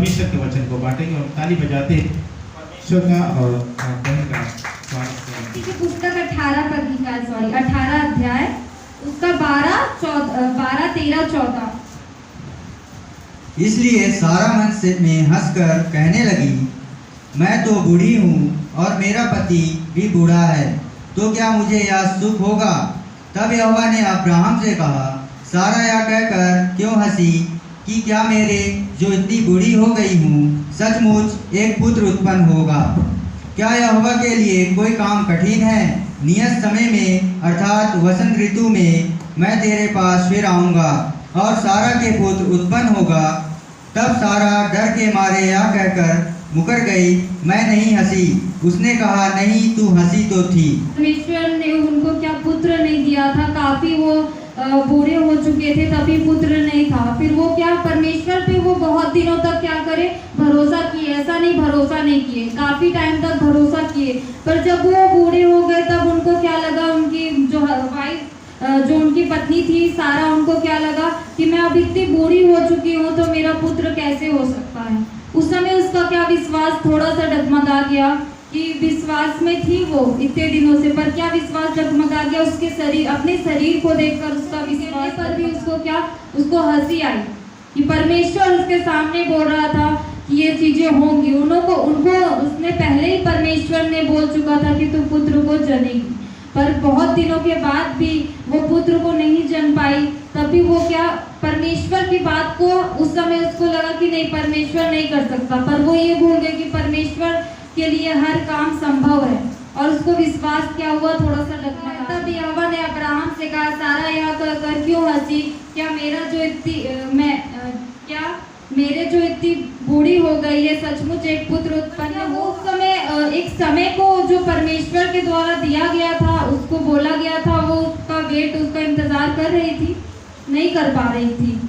परमेश्वर के वचन को बांटेंगे और ताली बजाते परमेश्वर का और बहन का स्वागत करेंगे। की पुस्तक 18 पद का 18 अध्याय उसका 12, 13, 14। इसलिए सारा मन से में हंसकर कहने लगी, मैं तो बूढ़ी हूँ और मेरा पति भी बूढ़ा है, तो क्या मुझे यह सुख होगा? तब यहोवा ने अब्राहम से कहा, सारा यह कहकर क्यों हंसी कि क्या मेरे जो इतनी बूढ़ी हो गई हूँ सचमुच एक पुत्र उत्पन्न होगा? क्या यहोवा के लिए कोई काम कठिन है? नियत समय में अर्थात वसंत ऋतु में मैं तेरे पास फिर आऊँगा और सारा के पुत्र उत्पन्न होगा। तब सारा डर के मारे यह कहकर मुकर गई, मैं नहीं हंसी। उसने कहा, नहीं तू हंसी तो थी। परमेश्वर ने उनको क्या पुत्र नहीं दिया था, काफी वो बूढ़े हो चुके थे, तभी पुत्र नहीं था। फिर वो क्या परमेश्वर पे वो बहुत दिनों तक क्या करे, भरोसा किए। ऐसा नहीं भरोसा नहीं किए, काफी टाइम तक भरोसा किए, पर जब वो बूढ़े हो गए तब उनको क्या लगा, उनकी जो वाइफ जो उनकी पत्नी थी सारा, उनको क्या लगा कि मैं अब इतनी बूढ़ी हो चुकी हूँ तो मेरा पुत्र कैसे हो सकता है। उस समय उसका क्या विश्वास थोड़ा सा डगमगा गया, कि विश्वास में थी वो इतने दिनों से, पर क्या विश्वास डगमगा गया उसके शरीर, अपने शरीर को देखकर उसका विश्वास पर भी उसको क्या, उसको हंसी आई कि परमेश्वर उसके सामने बोल रहा था कि ये चीजें होंगी। उनको उसने पहले ही परमेश्वर ने बोल चुका था कि तू पुत्र को जनेगी, पर बहुत दिनों के बाद भी वो पुत्र को नहीं जन पाई। तभी वो क्या परमेश्वर की बात को उस समय उसको लगा कि नहीं परमेश्वर नहीं कर सकता, पर वो ये भूल गए कि परमेश्वर के लिए हर काम संभव है, और उसको विश्वास क्या हुआ, थोड़ा सा डगमगाया। तब यहोवा ने अब्राहम से कहा, सारा यह कहकर क्यों हंसी, क्या मेरे जो इतनी बूढ़ी हो गई है सचमुच एक पुत्र उत्पन्न है। वो उस समय एक समय को जो परमेश्वर के द्वारा दिया गया था, उसको बोला गया था, वो उसका वेट, उसका इंतजार कर रही थी, नहीं कर पा रही थी।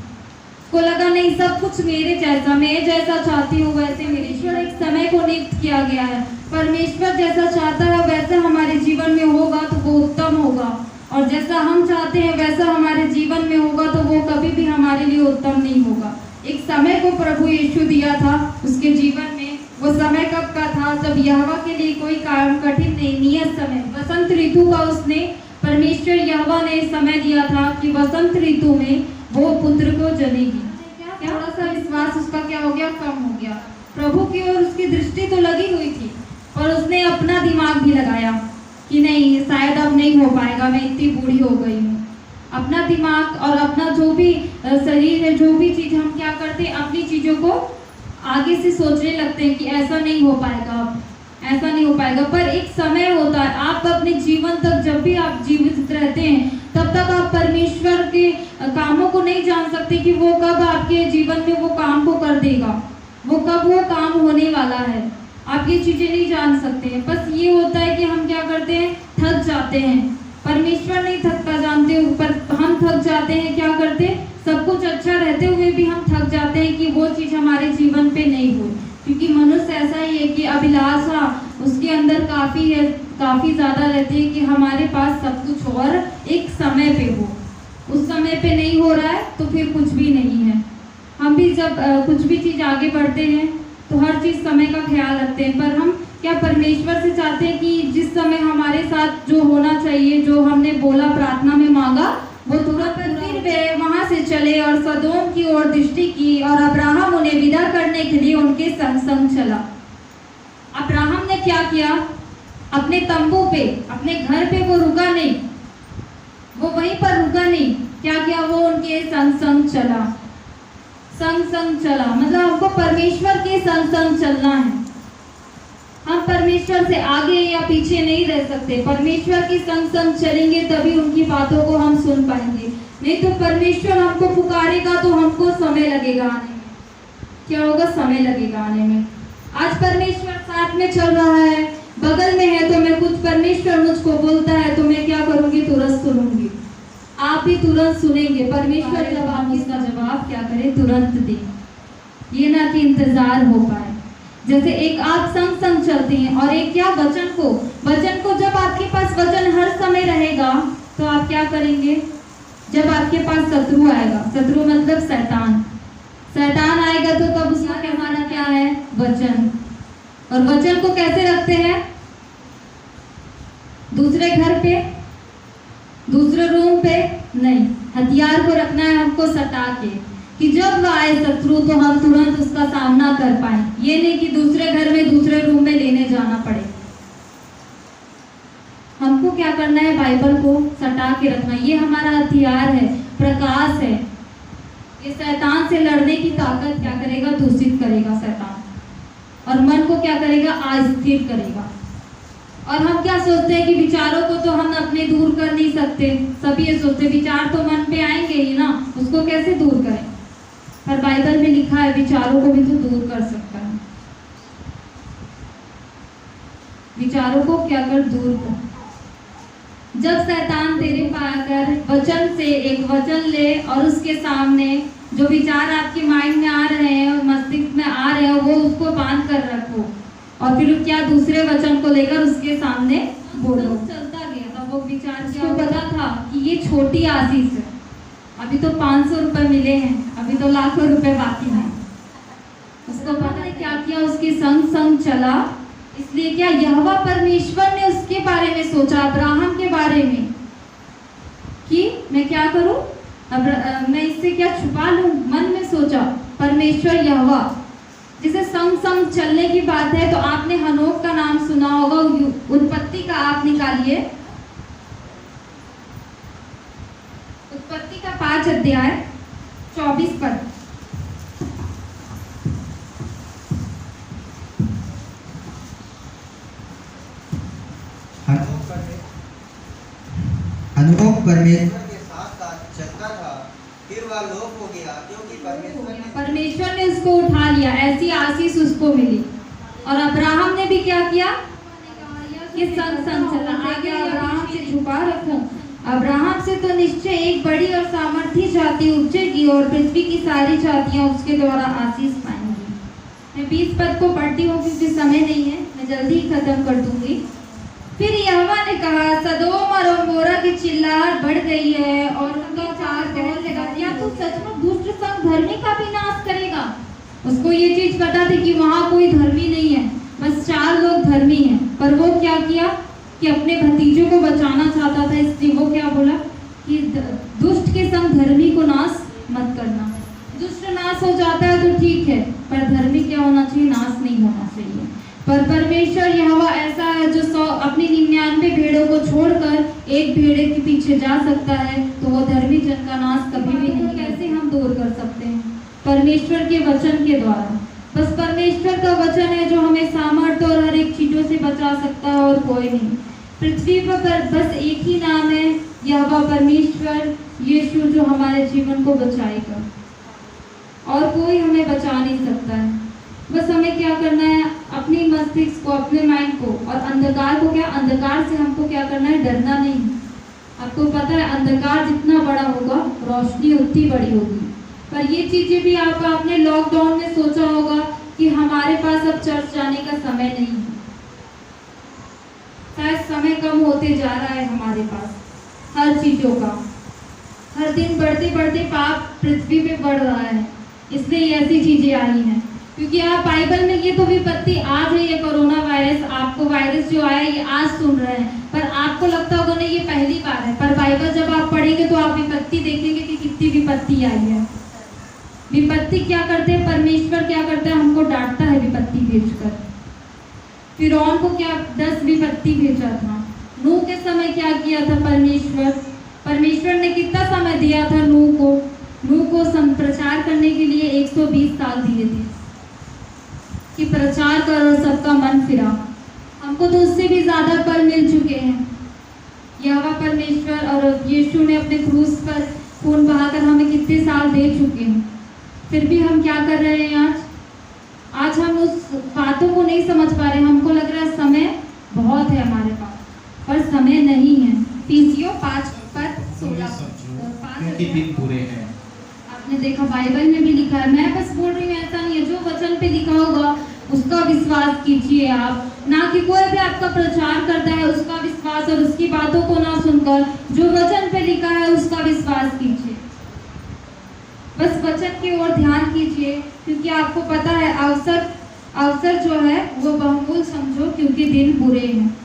को लगा नहीं सब कुछ मेरे जैसा, मैं जैसा चाहती हूँ वैसे मेरे ईश्वर एक समय को नियुक्त किया गया है। परमेश्वर जैसा चाहता है वैसा हमारे जीवन में होगा तो वो उत्तम होगा, और जैसा हम चाहते हैं वैसा हमारे जीवन में होगा तो वो कभी भी हमारे लिए उत्तम नहीं होगा। एक समय को प्रभु यीशु दिया था उसके जीवन में। वो समय कब का था, जब यहोवा के लिए कोई काम कठिन नहीं, नियत समय वसंत ऋतु का उसने परमेश्वर यहोवा ने समय दिया था कि वसंत ऋतु में वो पुत्र को जनेगी। थोड़ा सा विश्वास उसका क्या हो गया, कम हो गया। प्रभु की ओर उसकी दृष्टि तो लगी हुई थी, पर उसने अपना दिमाग भी लगाया कि नहीं शायद अब नहीं हो पाएगा, मैं इतनी बूढ़ी हो गई हूँ। अपना दिमाग और अपना जो भी शरीर है, जो भी चीज हम क्या करते हैं, अपनी चीजों को आगे से सोचने लगते हैं कि ऐसा नहीं हो पाएगा, अब ऐसा नहीं हो पाएगा। पर एक समय होता है, आप अपने जीवन तक जब भी आप जीवित रहते हैं तब तक आप परमेश्वर के कामों को नहीं जान सकते कि वो कब आपके जीवन में वो काम को कर देगा, वो कब वो काम होने वाला है। आप ये चीजें नहीं जान सकते हैं। बस ये होता है कि हम क्या करते हैं, थक जाते हैं। परमेश्वर नहीं थकता, जानते हो, पर हम थक जाते हैं। क्या करते, सब कुछ अच्छा रहते हुए भी हम थक जाते हैं कि वो चीज हमारे जीवन पे नहीं हो, क्योंकि मनुष्य ऐसा ही है कि अभिलाषा उसके अंदर काफी ज्यादा रहती है कि हमारे पास सब कुछ और एक समय पे हो। उस समय पे नहीं हो रहा है तो फिर कुछ भी नहीं है। हम भी जब कुछ भी चीज आगे बढ़ते हैं तो हर चीज समय का ख्याल रखते हैं, पर हम क्या परमेश्वर से चाहते हैं कि जिस समय हमारे साथ जो होना चाहिए, जो हमने बोला, प्रार्थना में मांगा, वो तुरंत फिर वे वहां से चले और सदोम की ओर दृष्टि की, और अब्राहम उन्हें विदा करने के लिए उनके संग संग चला। अब्राहम ने क्या किया, अपने तंबू पे, अपने घर पे वो रुका नहीं, वो वहीं पर रुका नहीं। क्या किया, वो उनके संग संग चला। संग संग चला मतलब हमको परमेश्वर के संग संग चलना है। हम परमेश्वर से आगे या पीछे नहीं रह सकते। परमेश्वर के संग संग चलेंगे तभी उनकी बातों को हम सुन पाएंगे, नहीं तो परमेश्वर हमको पुकारेगा तो हमको समय लगेगा आने में। क्या होगा, समय लगेगा आने में। आज परमेश्वर साथ में चल रहा है, बगल में है, तो मैं कुछ परमेश्वर मुझको बोलता है तो मैं क्या करूंगी, तुरंत सुनूंगी। आप भी तुरंत सुनेंगे। परमेश्वर जब आप इसका जवाब क्या करें, तुरंत दें, ये ना कि इंतजार हो पाए। जैसे एक आप संग संग चलते हैं और एक क्या वचन को जब आपके पास वचन हर समय रहेगा तो आप क्या करेंगे, जब आपके पास शत्रु आएगा, शत्रु मतलब शैतान आएगा, तो तब उसका हमारा और वचन को कैसे रखते हैं? दूसरे घर पे, दूसरे रूम पे नहीं, हथियार को रखना है हमको सटा के, कि जब वह आए शत्रु तो हम तुरंत उसका सामना कर पाए। ये नहीं कि दूसरे घर में, दूसरे रूम में लेने जाना पड़े। हमको क्या करना है? बाइबल को सटा के रखना। ये हमारा हथियार है, प्रकाश है। ये शैतान से लड़ने की ताकत क्या करेगा? दूषित करेगा शैतान, और मन को क्या करेगा? अस्थिर करेगा। और हम क्या सोचते हैं कि विचारों को तो हम अपने दूर कर नहीं सकते। सभी ये सोचते विचार तो मन पे आएंगे ही ना, उसको कैसे दूर करें? पर बाइबल में लिखा है विचारों को भी तो दूर कर सकता है। विचारों को क्या कर? दूर कर। जब शैतान तेरे पास आकर वचन से एक वचन ले और उसके सामने जो विचार आपके माइंड में आ रहे हैं और मस्तिष्क में आ रहे हैं वो उसको बांध कर रखो, और फिर क्या दूसरे वचन को लेकर उसके सामने बोलो। चलता गया था वो विचार, उसको पता था कि ये छोटी आशीष है, अभी तो 500 रुपए मिले हैं, अभी तो लाखों रुपए बाकी हैं। उसको पता है क्या किया? उसके संग संग चला। इसलिए क्या यहोवा परमेश्वर ने उसके बारे में सोचा, अब्राहम के बारे में, कि मैं क्या करूं, अब मैं इससे क्या छुपा लूं। मन में सोचा परमेश्वर यहोवा। जिसे संग संग चलने की बात है तो आपने हनोक का नाम सुना होगा। उत्पत्ति का आप निकालिए, उत्पत्ति का 5 अध्याय 24 पद। हनोक परमेश्वर के साथ साथ चलता था, फिर वह लोप हो गया क्योंकि परमेश्वर ने उसको उठा लिया। ऐसी आशीष उसको मिली। और अब्राहम ने भी क्या किया? ये संग संग चला। आगे अब्राहम से छुपा रखूं, अब्राहम से तो निश्चय एक बड़ी और सामर्थी जाति उपजेगी और पृथ्वी की सारी जातियां उसके द्वारा आशीष पाएंगी। मैं 20 पद को पढ़ती हूँ क्योंकि समय नहीं है, मैं जल्दी ही खत्म कर दूंगी। फिर यहोवा ने कहा, सदोम और अमोरा की चिल्लाहट बढ़ गई है और उनका चार कहने लगा, क्या तू सचमुच दुष्ट संग धर्मी का भी नाश करेगा? उसको ये चीज पता थी कि वहाँ कोई धर्मी नहीं है, बस 4 लोग धर्मी हैं। पर वो क्या किया कि अपने भतीजों को बचाना चाहता था, इसलिए वो क्या बोला कि दुष्ट के संग धर्मी को नाश मत करना। दुष्ट नाश हो जाता है तो ठीक है, पर धर्मी क्या होना चाहिए? नाश नहीं होना चाहिए। पर परमेश्वर यहोवा ऐसा है जो अपनी 99 भेड़ों को छोड़कर एक भेड़े के पीछे जा सकता है, तो वो धर्मी जन का नाश कभी भी नहीं। कैसे हम दूर कर सकते हैं? परमेश्वर के वचन के द्वारा। बस परमेश्वर का वचन है जो हमें सामर्थ्य और हर एक चीजों से बचा सकता है, और कोई नहीं। पृथ्वी पर बस एक ही नाम है, यहोवा परमेश्वर यीशु, जो हमारे जीवन को बचाएगा, और कोई हमें बचा नहीं सकता है। बस हमें क्या करना है? अपनी मस्तिष्क को, अपने माइंड को, और अंधकार को क्या, अंधकार से हमको क्या करना है? डरना नहीं। आपको पता है अंधकार जितना बड़ा होगा रोशनी उतनी बड़ी होगी। पर ये चीजें भी आपने लॉकडाउन में सोचा होगा कि हमारे पास अब चर्च जाने का समय नहीं है। शायद समय कम होते जा रहा है हमारे पास हर चीजों का। हर दिन बढ़ते बढ़ते पाप पृथ्वी पे बढ़ रहा है, इसलिए ऐसी चीजें आई हैं। क्योंकि आप बाइबल में ये तो विपत्ति आज है, ये कोरोना वायरस, आपको वायरस जो आया ये आज सुन रहे हैं, पर आपको लगता होगा नहीं ये पहली बार है। पर बाइबल जब आप पढ़ेंगे तो आप विपत्ति देखेंगे कि कितनी विपत्ति आई है। विपत्ति क्या करते हैं? परमेश्वर क्या करता है? हमको डांटता है विपत्ति भेजकर। फिरौन को क्या 10 विपत्ति भेजा था। नूह के समय क्या किया था परमेश्वर ने कितना समय दिया था नूह को प्रचार करने के लिए 120 साल दिए थे कि प्रचार करो, सबका मन फिरा। हमको तो उससे भी ज्यादा पल मिल चुके हैं। यहोवा परमेश्वर और यीशु ने अपने क्रूस पर खून बहाकर हमें कितने साल दे चुके हैं, फिर भी हम क्या कर रहे हैं? आज हम उस बातों को नहीं समझ पा रहे। हमको लग रहा है समय बहुत है हमारे पास, पर समय नहीं है। तीसियों 5:16 क्योंकि दिन बुरे हैं। आपने देखा बाइबल में भी लिखा है। मैं बस बोल रही हूँ, ऐसा नहीं है। जो वचन पे लिखा होगा उसका विश्वास कीजिए आप, ना कि कोई भी आपका प्रचार करता है उसका विश्वास, और उसकी बातों को ना सुनकर जो वचन पे लिखा है उसका विश्वास कीजिए। बस वचन की ओर ध्यान कीजिए, क्योंकि आपको पता है अवसर जो है वो बहुमूल्य समझो, क्योंकि दिन बुरे हैं।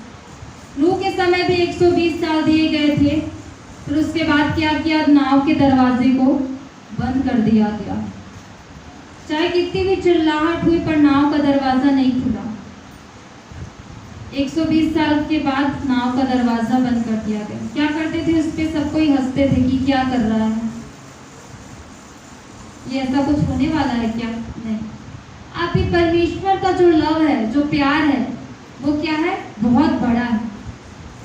नूह के समय भी 120 साल दिए गए थे, फिर उसके बाद क्या किया, नाव के दरवाजे को बंद कर दिया गया। चाहे कितनी भी चिल्लाहट हुई पर नाव का दरवाजा नहीं खुला। 120 साल के बाद नाव का दरवाजा बंद कर दिया गया। क्या करते थे, उस पे सब कोई हंसते थे कि क्या कर रहा है, ये ऐसा कुछ होने वाला है क्या? नहीं। आपकी परमेश्वर का जो लव है, जो प्यार है, वो क्या है, बहुत बड़ा है,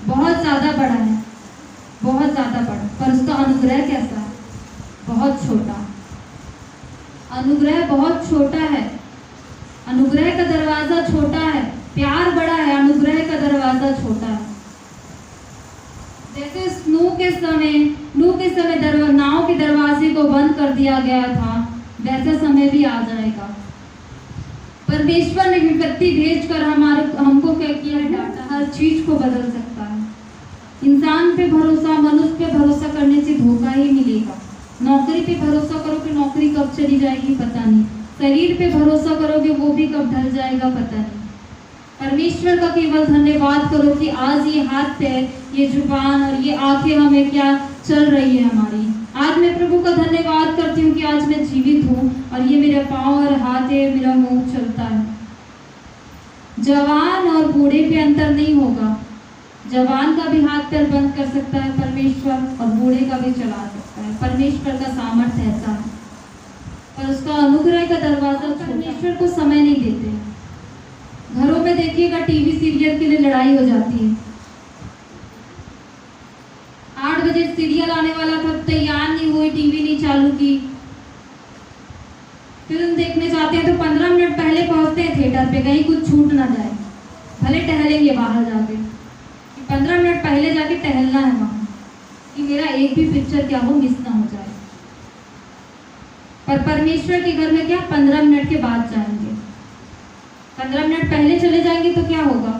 बहुत ज्यादा बड़ा है, बहुत ज्यादा बड़ा। पर उसका अनुग्रह कैसा है, बहुत छोटा। अनुग्रह बहुत छोटा है, अनुग्रह का दरवाजा छोटा है। प्यार बड़ा है, अनुग्रह का दरवाजा छोटा है। जैसे नूह के समय नाव के दरवाजे को बंद कर दिया गया था, वैसा समय भी आ जाएगा। परमेश्वर ने विपत्ति भेजकर हमको क्या किया है, डांटा। हर चीज को बदल सकता है। इंसान पे भरोसा, मनुष्य पे भरोसा करने से धोखा ही मिलेगा। नौकरी पे भरोसा करो कि नौकरी कब चली जाएगी पता नहीं। शरीर पे भरोसा करोगे वो भी कब ढल जाएगा पता नहीं। परमेश्वर का केवल धन्यवाद करो कि आज ये हाथ पैर, ये जुबान और ये आंखें हमें क्या चल रही है हमारी। आज मैं प्रभु का धन्यवाद करती हूँ कि आज मैं जीवित हूँ और ये मेरा पाँव और हाथ है, मेरा मुंह चलता है। जवान और बूढ़े पे अंतर नहीं होगा। जवान का भी हाथ पैर बंद कर सकता है परमेश्वर, और बूढ़े का भी चला सकता है। परमेश्वर का सामर्थ्य ऐसा है, पर उसका अनुग्रह का दरवाजा परमेश्वर को समय नहीं देते। घरों में देखिएगा टीवी सीरियल के लिए लड़ाई हो जाती है। 8 बजे सीरियल आने वाला था, तैयार नहीं हुई, टीवी नहीं चालू की। फिल्म देखने जाते हैं तो 15 मिनट पहले पहुंचते हैं थिएटर पे, कहीं कुछ छूट ना जाए। भले टहलेंगे बाहर जाके, 15 मिनट पहले जाके टहलना है वहां, कि मेरा एक भी पिक्चर क्या हो मिस ना हो जाए। पर परमेश्वर के घर में क्या 15 मिनट के बाद जाएंगे। 15 मिनट पहले चले जाएंगे तो क्या होगा,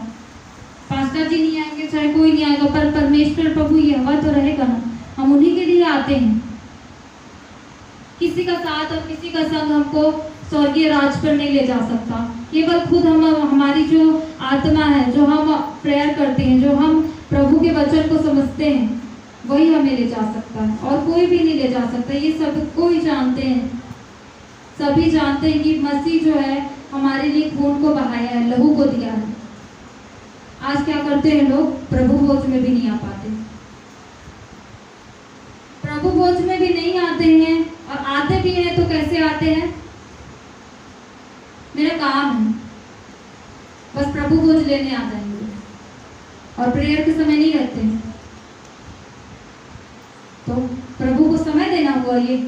पास्टर जी नहीं आएंगे, चाहे कोई नहीं आएगा, पर परमेश्वर प्रभु यहोवा तो रहेगा ना। हम उन्हीं के लिए आते हैं। किसी का साथ और किसी का संग हमको स्वर्गीय राज पर नहीं ले जा सकता। केवल खुद हमारी जो आत्मा है, जो हम प्रेयर करते हैं, जो हम प्रभु के वचन को समझते हैं, वही हमें ले जा सकता है, और कोई भी नहीं ले जा सकता। ये सब कोई जानते हैं, सभी जानते हैं कि मसीह जो है हमारे लिए खून को बहाया है, लहू को दिया है। आज क्या करते हैं लोग, प्रभु भोज में भी नहीं आ पाते। प्रभु भोज में भी नहीं आते हैं, और आते भी हैं तो कैसे आते हैं, मेरा काम है, बस प्रभु भोज लेने आ जाएंगे, और प्रेयर के समय नहीं रहते हैं। तो प्रभु को समय देना हुआ ये,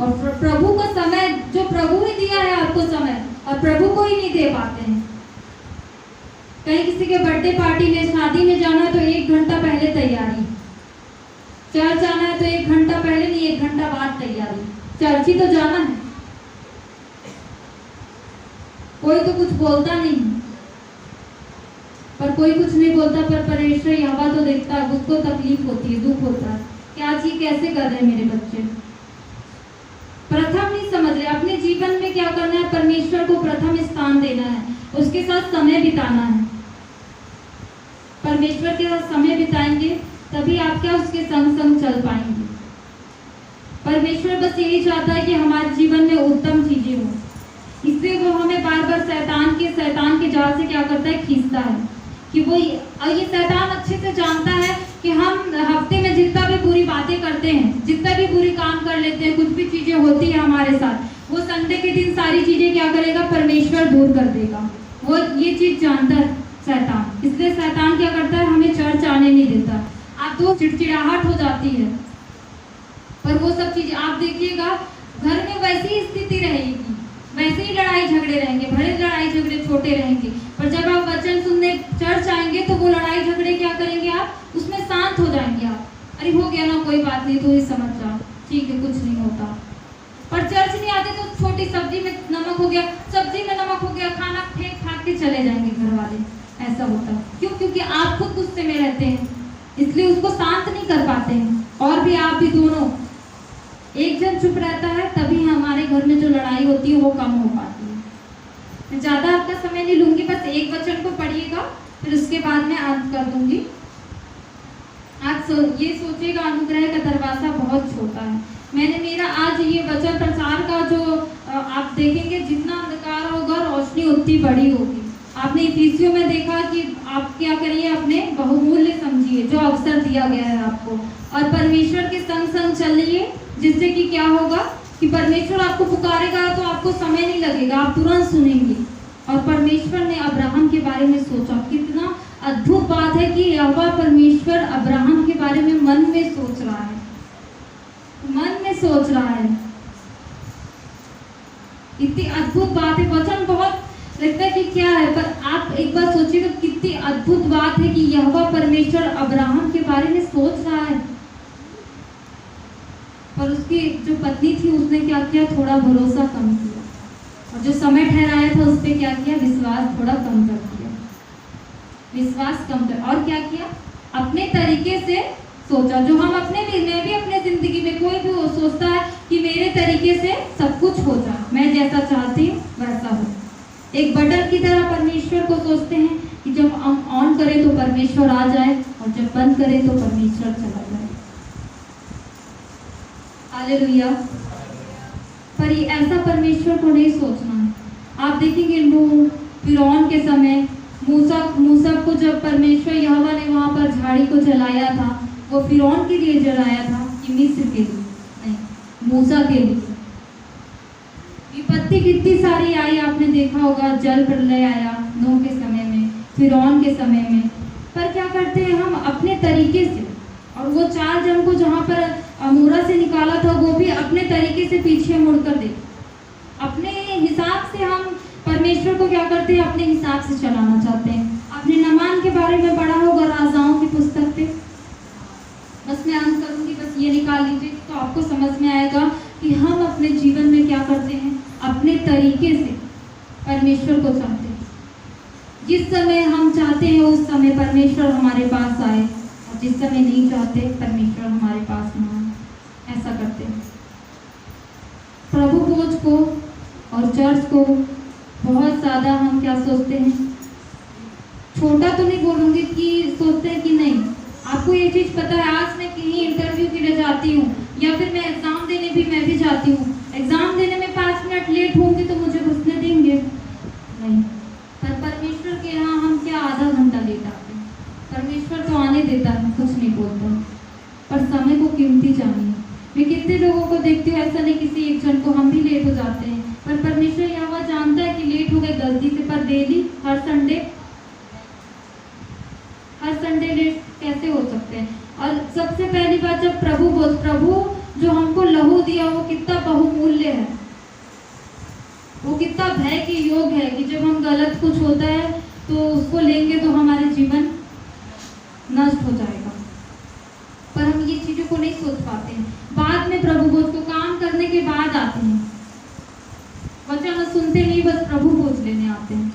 और प्रभु का समय जो प्रभु ही दिया है आपको समय, और प्रभु को ही नहीं दे पाते हैं। कहीं किसी के बर्थडे पार्टी में, शादी में जाना है तो 1 घंटा पहले तैयारी, चर्च जाना है तो 1 घंटा पहले नहीं, 1 घंटा बाद तैयारी। चर्च ही तो जाना है, कोई तो कुछ बोलता नहीं, पर कोई कुछ नहीं बोलता, पर परमेश्वर यहोवा तो देखता है, उसको तकलीफ होती है, दुख होता है, क्या चीज कैसे कर रहे हैं मेरे बच्चे। प्रथम नहीं समझ रहे अपने जीवन में क्या करना है, परमेश्वर को प्रथम स्थान देना है, उसके साथ समय बिताना है। परमेश्वर के साथ समय बिताएंगे तभी आप क्या उसके संग संग चल पाएंगे। परमेश्वर बस यही चाहता है कि हमारे जीवन में उत्तम चीजें हो, इसलिए वो हमें बार बार शैतान के जाल से क्या करता है, खींचता है। कि वो ये शैतान अच्छे से जानता है कि हम हफ्ते में जितना भी बुरी बातें करते हैं, जितना भी बुरी काम कर लेते हैं, कुछ भी चीजें होती है हमारे साथ, वो संडे के दिन सारी चीजें क्या करेगा, परमेश्वर दूर कर देगा। वो ये चीज जानता है शैतान, इसलिए शैतान क्या करता है, हमें चर्च आने नहीं देता। आप तो चिड़चिड़ाहट हो जाती है, पर वो सब चीजें आप देखिएगा, घर में वैसी स्थिति रहेगी, वैसे ही लड़ाई झगड़े रहेंगे, भले लड़ाई झगड़े छोटे रहेंगे, पर जब आप वचन सुनने चर्च आएंगे तो वो लड़ाई झगड़े क्या करेंगे, आप उसमें शांत हो जाएंगे। आप अरे हो गया ना, कोई बात नहीं, तो ही समझ जाओ, ठीक है, कुछ नहीं होता। पर चर्च नहीं आते तो छोटी सब्जी में नमक हो गया, सब्जी में नमक हो गया, खाना फेंक फाक के चले जाएंगे घर वाले। ऐसा होता है क्यों, क्योंकि आप खुद गुस्से में रहते हैं, इसलिए उसको शांत नहीं कर पाते हैं। और भी आप भी दोनों एक जन चुप रहता है तभी हमारे घर में जो लड़ाई होती है वो कम हो पाती है। मैं ज़्यादा आपका समय नहीं लूंगी, बस एक वचन को पढ़िएगा, फिर उसके बाद मैं अंत कर दूंगी। आज ये सोचिएगा, अनुग्रह का दरवाजा बहुत छोटा है। मैंने मेरा आज ये वचन प्रचार का जो आप देखेंगे, जितना अंधकार होगा रोशनी उतनी बड़ी होगी। आपने इफिसियों में देखा कि आप क्या करिए, अपने बहुमूल्य समझिए जो अवसर दिया गया है आपको, और परमेश्वर के संग संग चलिए, जिससे कि क्या होगा कि परमेश्वर आपको पुकारेगा तो आपको समय नहीं लगेगा, आप तुरंत सुनेंगे। और परमेश्वर ने अब्राहम के बारे में सोचा। कितना अद्भुत बात है कि यहोवा परमेश्वर अब्राहम के बारे में मन में सोच रहा है, मन में सोच रहा है। इतनी अद्भुत बात है। वचन बहुत लगता है कि क्या है, पर आप एक बार सोचिएगा कितनी अद्भुत बात है कि यहोवा परमेश्वर अब्राहम के बारे में सोच रहा है। पर उसकी जो पत्नी थी उसने क्या किया, थोड़ा भरोसा कम किया, और जो समय ठहराया था उस पर क्या किया, विश्वास थोड़ा कम कर दिया, विश्वास कम कर। और क्या किया, अपने तरीके से सोचा। जो हम अपने लिए, मैं भी अपने जिंदगी में, कोई भी वो सोचता है कि मेरे तरीके से सब कुछ हो जाए, मैं जैसा चाहती हूँ वैसा हो। एक बटन की तरह परमेश्वर को सोचते हैं कि जब हम ऑन करें तो परमेश्वर आ जाए, और जब बंद करें तो परमेश्वर चला जाए। हालेलुया। पर ये ऐसा परमेश्वर को नहीं सोचना है। आप देखेंगे नूह, फिरौन के समय, मूसा को जब परमेश्वर यहोवा ने वहां पर झाड़ी को जलाया था, वो फिरौन के लिए जलाया था कि मिस्र के लिए नहीं, मूसा के लिए। विपत्ति कितनी सारी आई, आपने देखा होगा, जल प्रलय आया नूह के समय में, फिरौन के समय में। पर क्या करते हैं हम अपने तरीके से, और वो 4 जन को जहाँ पर अमूरा से निकाला था वो भी अपने तरीके से पीछे मुड़कर दे, अपने हिसाब से हम परमेश्वर को क्या करते हैं, अपने हिसाब से चलाना चाहते हैं। आपने नामान के बारे में पढ़ा होगा राजाओं की पुस्तक पे। बस मैं अंत करूंगी, बस ये निकाल लीजिए तो आपको समझ में आएगा कि हम अपने जीवन में क्या करते हैं, अपने तरीके से परमेश्वर को चाहते हैं। जिस समय हम चाहते हैं उस समय परमेश्वर हमारे पास आए, और जिस समय नहीं चाहते परमेश्वर हमारे पास ना आए, ऐसा करते हैं। प्रभु भोज को और चर्च को बहुत ज़्यादा हम क्या सोचते हैं, छोटा तो नहीं बोलूँगी कि सोचते हैं कि नहीं। आपको ये चीज़ पता है, आज मैं कहीं इंटरव्यू के लिए जाती हूँ या फिर मैं एग्ज़ाम देने भी मैं भी जाती हूँ, एग्ज़ाम देने में 5 मिनट लेट होंगी तो मुझे घुसने देंगे नहीं। पर परमेश्वर के यहाँ हम क्या आधा घंटा लेट आते हैं, परमेश्वर तो आने देता है, कुछ नहीं बोलता। पर समय को कीमती जानिए। मैं कितने लोगों को देखती हूँ, ऐसा नहीं किसी एक जन को, हम भी लेट हो जाते हैं, पर परमेश्वर यहोवा जानता है कि लेट हो गए गलती से, पर डेली हर संडे लेट कैसे हो सकते हैं। और सबसे पहली बात, जब प्रभु जो हमको लहू दिया वो कितना बहुमूल्य है, वो कितना भय के योग है कि जब हम गलत कुछ होता है तो उसको लेंगे तो हमारे जीवन नष्ट हो जाएगा। पर हम ये चीजों को नहीं सोच पाते हैं। बाद में प्रभु भोज को काम करने के बाद आते हैं, वचन सुनते नहीं, बस प्रभु भोज लेने आते हैं।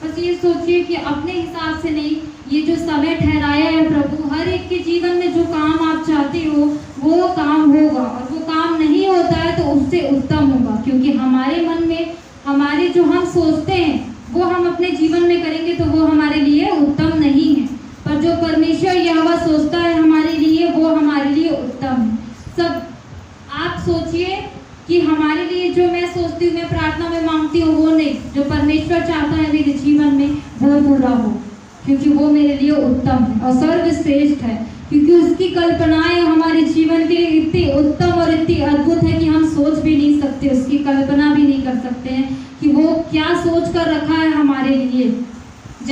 बस ये सोचिए कि अपने हिसाब से नहीं, ये जो समय ठहराया है प्रभु, हर एक के जीवन में जो काम आप चाहते हो वो काम होगा, और वो काम नहीं होता है तो उससे उत्तम होगा। क्योंकि हमारे मन में हमारे जो हम सोचते हैं वो हम अपने जीवन में करेंगे तो वो हमारे लिए उत्तम नहीं है, पर जो परमेश्वर यहोवा सोचता है हमारे लिए वो हमारे लिए उत्तम है। सब आप सोचिए कि हमारे लिए जो मैं सोचती हूँ, मैं प्रार्थना में मांगती हूँ, वो नहीं, जो परमेश्वर चाहता है मेरे जीवन में वो पूरा हो, क्योंकि वो मेरे लिए उत्तम है और सर्वश्रेष्ठ है। क्योंकि उसकी कल्पनाएं हमारे जीवन के लिए इतनी उत्तम और इतनी अद्भुत है कि हम सोच भी नहीं सकते, उसकी कल्पना भी नहीं कर सकते हैं कि वो क्या सोच कर रखा है हमारे लिए।